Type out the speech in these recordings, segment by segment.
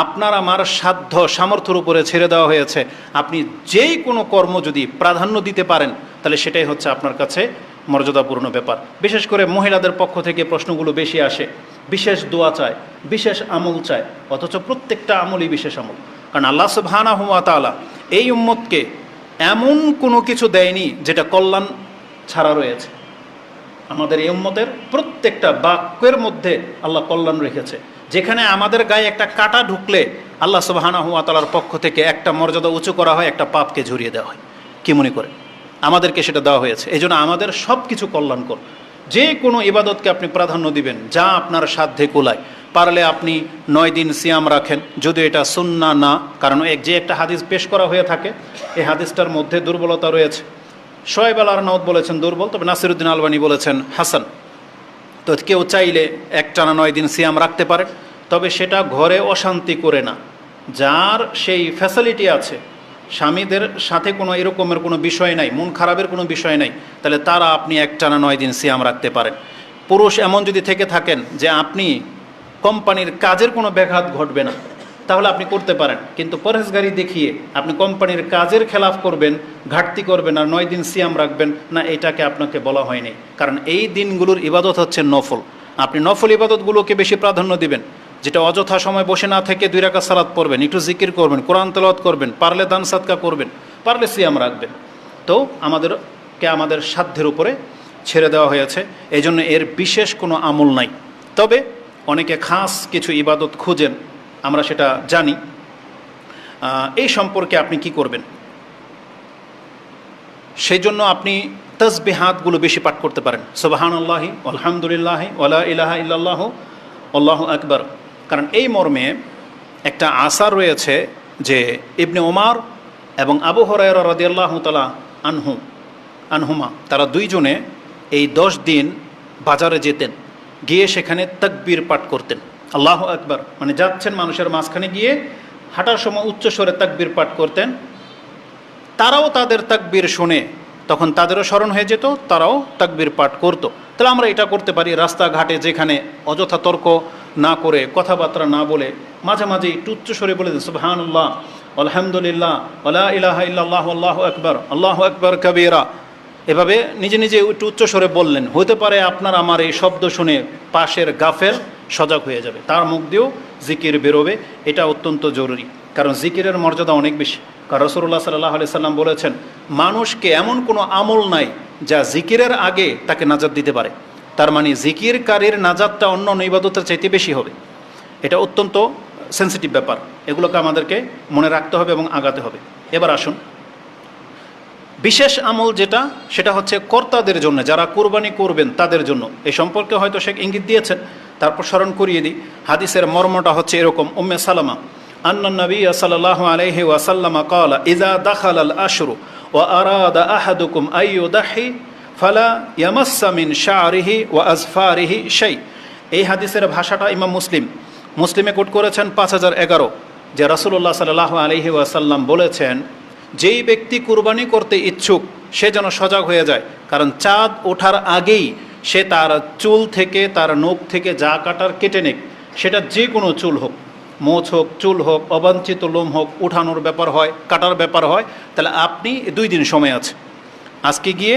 আপনার আমার সাধ্য সামর্থ্যের উপরে ছেড়ে দেওয়া হয়েছে। আপনি যেই কোনো কর্ম যদি প্রাধান্য দিতে পারেন তাহলে সেটাই হচ্ছে আপনার কাছে মর্যাদাপূর্ণ ব্যাপার। বিশেষ করে মহিলাদের পক্ষ থেকে প্রশ্নগুলো বেশি আসে, বিশেষ দোয়া চায়, বিশেষ আমল চায়, অথচ প্রত্যেকটা আমলই বিশেষ আমল। কারণ আল্লাহ সুবহানাহু ওয়া তাআলা এই উম্মতকে এমন কোনো কিছু দেয়নি যেটা কল্যাণ ছাড়া রয়েছে। আমাদের এই উম্মতের প্রত্যেকটা বাক্যের মধ্যে আল্লাহ কল্যাণ রেখেছে। যেখানে আমাদের গায়ে একটা কাঁটা ঢুকলে আল্লাহ সুবহানাহু ওয়া তাআলার পক্ষ থেকে একটা মর্যাদা উঁচু করা হয়, একটা পাপকে ঝরিয়ে দেওয়া হয়। কি মনে করে আমাদেরকে সেটা দেওয়া হয়েছে। এই জন্য আমাদের সব কিছু কল্যাণকর। যে কোনো ইবাদতকে আপনি প্রাধান্য দিবেন যা আপনার সাধ্যে কুলায়। পারলে আপনি 9 দিন সিয়াম রাখেন, যদিও এটা সুন্নাহ না, কারণ যে একটা হাদিস পেশ করা হয়ে থাকে এই হাদিসটার মধ্যে দুর্বলতা রয়েছে। শোয়েব আল আরনাউত বলেছেন দুর্বল, তবে নাসিরউদ্দিন আলবানী বলেছেন হাসান। তো কেউ চাইলে একটানা 9 দিন সিয়াম রাখতে পারে, তবে সেটা ঘরে অশান্তি করে না। যার সেই ফ্যাসিলিটি আছে, স্বামীদের সাথে কোনো এরকমের কোনো বিষয় নাই, মন খারাপের কোনো বিষয় নাই, তাহলে তারা আপনি একটানা 9 দিন সিয়াম রাখতে পারেন। পুরুষ এমন যদি থেকে থাকেন যে আপনি কোম্পানির কাজের কোনো ব্যাঘাত ঘটবে না, তাহলে আপনি করতে পারেন। কিন্তু পরহেজগারি দেখিয়ে আপনি কোম্পানির কাজের খেলাফ করবেন, ঘাটতি করবেন আর 9 দিন সিয়াম রাখবেন না, এটাকে আপনাকে বলা হয়নি। কারণ এই দিনগুলোর ইবাদত হচ্ছে নফল। আপনি নফল ইবাদতগুলোকে বেশি প্রাধান্য দিবেন, যেটা অযথা সময় বসে না থেকে 2 রাকাত সালাত পড়বেন, একটু জিকির করবেন, কোরআন তেলাওয়াত করবেন, পারলে দান সাদকা করবেন, পারলে সিয়াম রাখবেন। তো আমাদের সাধ্যের উপরে ছেড়ে দেওয়া হয়েছে। এই জন্য এর বিশেষ কোনো আমল নাই। তবে অনেকে খাস কিছু ইবাদত খুঁজেন, আমরা সেটা জানি। এই সম্পর্কে আপনি কি করবেন? সেই জন্য আপনি তাসবিহাতগুলো বেশি পাঠ করতে পারেন, সুবহানাল্লাহি আলহামদুলিল্লাহি ওয়ালা ইলাহা ইল্লাল্লাহু আল্লাহু আকবার। কারণ এই মর্মে একটা আসার রয়েছে যে ইবনে ওমর এবং আবু হুরায়রা রাদিয়াল্লাহু তাআলা আনহুমা তারা দুইজনে এই 10 দিন বাজারে যেতেন, গিয়ে সেখানে তাকবীর পাঠ করতেন, আল্লাহু আকবার। মানে যাচ্ছেন মানুষের মাঝখানে গিয়ে হাঁটার সময় উচ্চ স্বরে তাকবীর পাঠ করতেন। তারাও তাদের তাকবীর শুনে তখন তাদেরও স্মরণ হয়ে যেত, তারাও তাকবীর পাঠ করতো। তাহলে আমরা এটা করতে পারি, রাস্তাঘাটে যেখানে অযথা তর্ক না করে, কথাবার্তা না বলে, মাঝে মাঝে একটু উচ্চ স্বরে বলে দিন সুবহানাল্লাহ আলহামদুলিল্লাহ ওয়ালা ইলাহা ইল্লাল্লাহু আল্লাহু আকবার কাবীরা। এভাবে নিজে নিজে একটু উচ্চ স্বরে বললেন। হতে পারে আপনার আমার এই শব্দ শুনে পাশের গাফেল সজাগ হয়ে যাবে, তার মুখ দিয়েও জিকির বেরোবে। এটা অত্যন্ত জরুরি, কারণ জিকিরের মর্যাদা অনেক বেশি। কারণ রাসূলুল্লাহ সাল্লাল্লাহু আলাইহি সাল্লাম বলেছেন, মানুষকে এমন কোনো আমল নাই যা জিকিরের আগে তাকে নাজাত দিতে পারে। তার মানে জিকিরকারীর নাজাতটা অন্য ইবাদতের চাইতে বেশি হবে। এটা অত্যন্ত সেন্সিটিভ ব্যাপার, এগুলোকে আমাদেরকে মনে রাখতে হবে এবং আগাতে হবে। এবার আসুন, বিশেষ আমল যেটা, সেটা হচ্ছে কর্তাদের জন্য, যারা কুরবানি করবেন তাদের জন্য। এই সম্পর্কে হয়তো শেখ ইঙ্গিত দিয়েছেন, তারপর স্মরণ করিয়ে দিই। হাদিসের মর্মটা হচ্ছে এরকম, উম্মে সালামা আন্নান নবী সাল্লাল্লাহু আলাইহি ওয়াসাল্লাম ক্বালা ইযা দাখালাল আশরু ওয়া আরাদা আহাদুকুম আইয়ুদাহি ফালা ইয়ামাসসা মিন শা'রিহি ওয়া আজফারিহি শাই। এই হাদিসের ভাষাটা ইমাম মুসলিমে কোট করেছেন 5011, যে রাসূলুল্লাহ সাল্লাল্লাহু আলাইহি ওয়াসাল্লাম বলেছেন, যেই ব্যক্তি কুরবানি করতে ইচ্ছুক সে যেন সজাগ হয়ে যায়, কারণ চাঁদ ওঠার আগেই সে তার চুল থেকে, তার নখ থেকে যা কাটার কেটে নেক, সেটা যে কোনো চুল হোক, মোচ হোক, চুল হোক, অবাঞ্ছিত লোম হোক, উঠানোর ব্যাপার হয়, কাটার ব্যাপার হয়, তাহলে আপনি 2 দিন সময় আছে। আজকে গিয়ে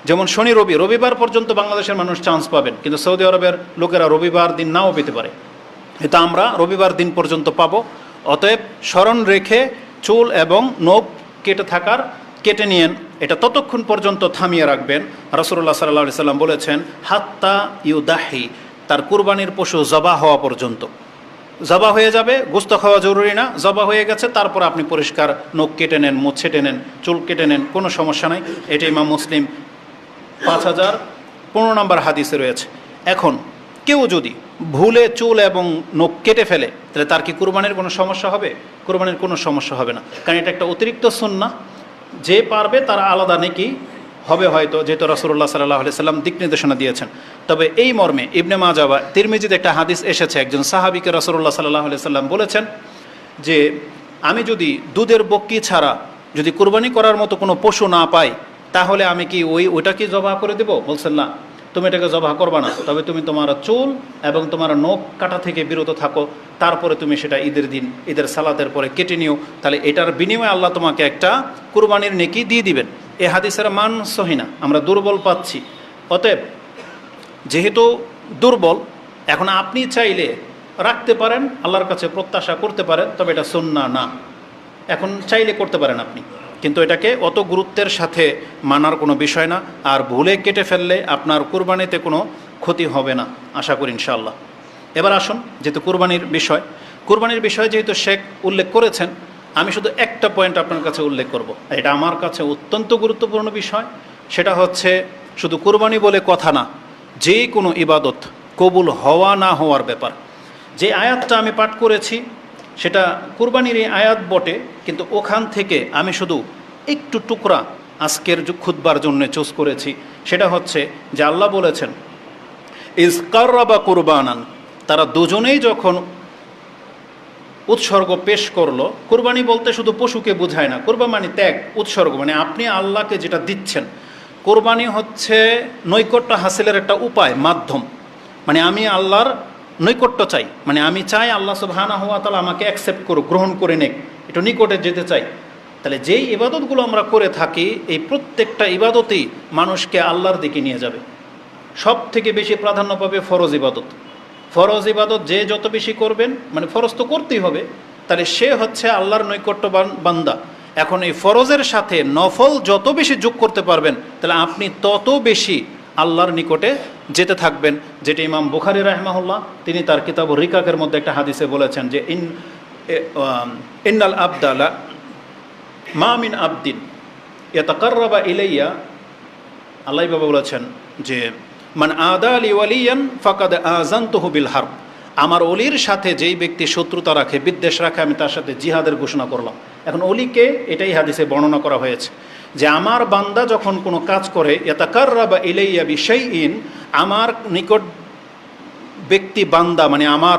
যেমন শনি রবিবার পর্যন্ত বাংলাদেশের মানুষ চান্স পাবেন, কিন্তু সৌদি আরবের লোকেরা রবিবার দিন নাও পেতে পারে, এটা আমরা রবিবার দিন পর্যন্ত পাবো। অতএব স্মরণ রেখে চুল এবং নখ কেটে নিয়েন, এটা ততক্ষণ পর্যন্ত থামিয়ে রাখবেন। রাসূলুল্লাহ সাল্লাল্লাহু আলাইহি সাল্লাম বলেছেন, হাত্তা ইউদাহি, তার কুরবানির পশু জবা হওয়া পর্যন্ত। জবা হয়ে যাবে, গোস্ত খাওয়া জরুরি না, জবা হয়ে গেছে, তারপর আপনি পরিষ্কার নখ কেটে নেন, মুছ ছেটে নেন, চুল কেটে নেন, কোনো সমস্যা নাই। এটা ইমাম মুসলিম 5015 নম্বর হাদিসে রয়েছে। এখন কেউ যদি ভুলে চুল এবং নখ কেটে ফেলে, তাহলে তার কি কুরবানির কোনো সমস্যা হবে? কুরবানির কোনো সমস্যা হবে না, কারণ এটা একটা অতিরিক্ত সুন্নাহ। যে পারবে তার আলাদা নেকি হবে হয়তো, যেহেতু রাসূলুল্লাহ সাল্লাল্লাহু আলাইহি সাল্লাম দিক নির্দেশনা দিয়েছেন। তবে এই মর্মে ইবনে মাজাহ বা তিরমিজিতে একটা হাদিস এসেছে, একজন সাহাবীকে রাসূলুল্লাহ সাল্লাল্লাহু আলাইহি সাল্লাম বলেছেন যে, আমি যদি দুধের বক্কি ছাড়া যদি কুরবানি করার মতো কোনো পশু না পাই, তাহলে আমি কি ওইটাকে জবাহ করে দেব? বলছেন না। তো তুমি এটাকে জবাহ করবা না, তবে তুমি তোমার চুল এবং তোমার নখ কাটা থেকে বিরত থাকো, তারপরে তুমি সেটা ঈদের দিন, ঈদের সালাতের পরে কেটে নিও, তাহলে এটার বিনিময়ে আল্লাহ তোমাকে একটা কুরবানির নেকি দিয়ে দিবেন। এ হাদিসের মান সহিনা, আমরা দুর্বল পাচ্ছি। অতএব যেহেতু দুর্বল, এখন আপনি চাইলে রাখতে পারেন, আল্লাহর কাছে প্রত্যাশা করতে পারেন, তবে এটা সুন্নাহ না। এখন চাইলে করতে পারেন আপনি, কিন্তু এটাকে অত গুরুত্বের সাথে মানার কোনো বিষয় না। আর ভুলে কেটে ফেললে আপনার কুরবানিতে কোনো ক্ষতি হবে না, আশা করি ইনশাআল্লাহ। এবার আসুন, যেহেতু কুরবানির বিষয় যেহেতু শেখ উল্লেখ করেছেন, আমি শুধু একটা পয়েন্ট আপনার কাছে উল্লেখ করব। এটা আমার কাছে অত্যন্ত গুরুত্বপূর্ণ বিষয়। সেটা হচ্ছে শুধু কুরবানি বলে কথা না, যে কোনো ইবাদত কবুল হওয়া না হওয়ার ব্যাপার। যে আয়াতটা আমি পাঠ করেছি সেটা কুরবানির এই আয়াত বটে, কিন্তু ওখান থেকে আমি শুধু একটু টুকরা আজকের খুতবার জন্য চুজ করেছি। সেটা হচ্ছে যে আল্লাহ বলেছেন ইজ কাররাবা কুরবানান, তারা দুজনেই যখন উৎসর্গ পেশ করলো। কুরবানি বলতে শুধু পশুকে বোঝায় না, কুরবানি মানে ত্যাগ, উৎসর্গ মানে আপনি আল্লাহকে যেটা দিচ্ছেন। কোরবানি হচ্ছে নৈকট্য হাসিলের একটা উপায়, মাধ্যম। মানে আমি আল্লাহর নৈকট্য চাই, মানে আমি চাই আল্লাহ সুবহানাহু ওয়া তাআলা আমাকে অ্যাকসেপ্ট করুক, গ্রহণ করে নেক, একটু নিকটে যেতে চাই। তাহলে যেই ইবাদতগুলো আমরা করে থাকি, এই প্রত্যেকটা ইবাদতই মানুষকে আল্লাহর দিকে নিয়ে যাবে। সব থেকে বেশি প্রাধান্য পাবে ফরজ ইবাদত। ফরজ ইবাদত যে যত বেশি করবেন, মানে ফরজ তো করতেই হবে, তাহলে সে হচ্ছে আল্লাহর নৈকট্যবান বান্দা। এখন এই ফরজের সাথে নফল যত বেশি যোগ করতে পারবেন, তাহলে আপনি তত বেশি আল্লাহর নিকটে যেতে থাকবেন। যেটা ইমাম বুখারী রাহিমাহুল্লাহ তিনি তার কিতাব রিকাকের মধ্যে একটা হাদিসে বলেছেন যে ইন্নাল আবদালা মা মিন আবদিন ইয়াতাকাররাবা ইলাইয়া, আল্লাহ বাবা বলেছেন যে মান আদা লি ওয়ালিয়ান ফাকাদ আযানতুহু বিল হারব, আমার অলির সাথে যেই ব্যক্তি শত্রুতা রাখে, বিদ্বেষ রাখে, আমি তার সাথে জিহাদের ঘোষণা করলাম। এখন অলিকে এটাই হাদিসে বর্ণনা করা হয়েছে যে আমার বান্দা যখন কোনো কাজ করে, ইয়াতাকাররাবা ইলাইয়া বিশাইইন, আমার নিকট ব্যক্তি বান্দা মানে আমার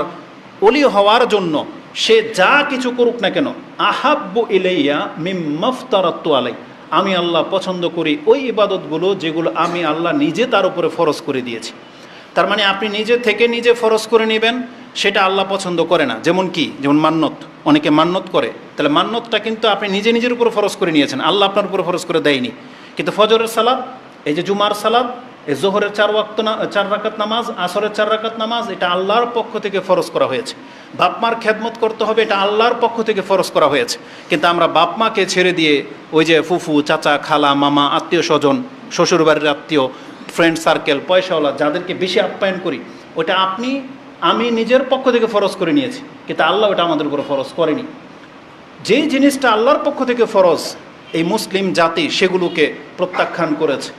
অলি হওয়ার জন্য সে যা কিছু করুক না কেন, আহাব্বু ইলাইয়া মিম্মাফতারাতু আলাই, আমি আল্লাহ পছন্দ করি ওই ইবাদতগুলো যেগুলো আমি আল্লাহ নিজে তার উপরে ফরজ করে দিয়েছি। তার মানে আপনি নিজে থেকে নিজে ফরজ করে নেবেন, সেটা আল্লাহ পছন্দ করে না। যেমন কি, যেমন মান্নত, অনেকে মান্নত করে, তাহলে মান্নতটা কিন্তু আপনি নিজে নিজের উপর ফরজ করে নিয়েছেন, আল্লাহ আপনার উপরে ফরজ করে দেয়নি। কিন্তু ফজরের সালাত, এই যে জুমার সালাত, এই জোহরের 4 রাকাত নামাজ, আসরের 4 রাকাত নামাজ, এটা আল্লাহর পক্ষ থেকে ফরজ করা হয়েছে। বাপ মার খেদমত করতে হবে, এটা আল্লাহর পক্ষ থেকে ফরজ করা হয়েছে। কিন্তু আমরা বাপ মাকে ছেড়ে দিয়ে ওই যে ফুফু, চাচা, খালা, মামা, আত্মীয় স্বজন, শ্বশুরবাড়ির আত্মীয়, ফ্রেন্ড সার্কেল, পয়সাওয়ালা যাদেরকে বেশি আপ্যায়ন করি, ওটা আমি নিজের পক্ষ থেকে ফরজ করে নিয়েছি, কিন্তু আল্লাহ ওটা আমাদের উপরে ফরজ করেনি। যেই জিনিসটা আল্লাহর পক্ষ থেকে ফরজ, এই মুসলিম জাতি সেগুলোকে প্রত্যাখ্যান করেছে।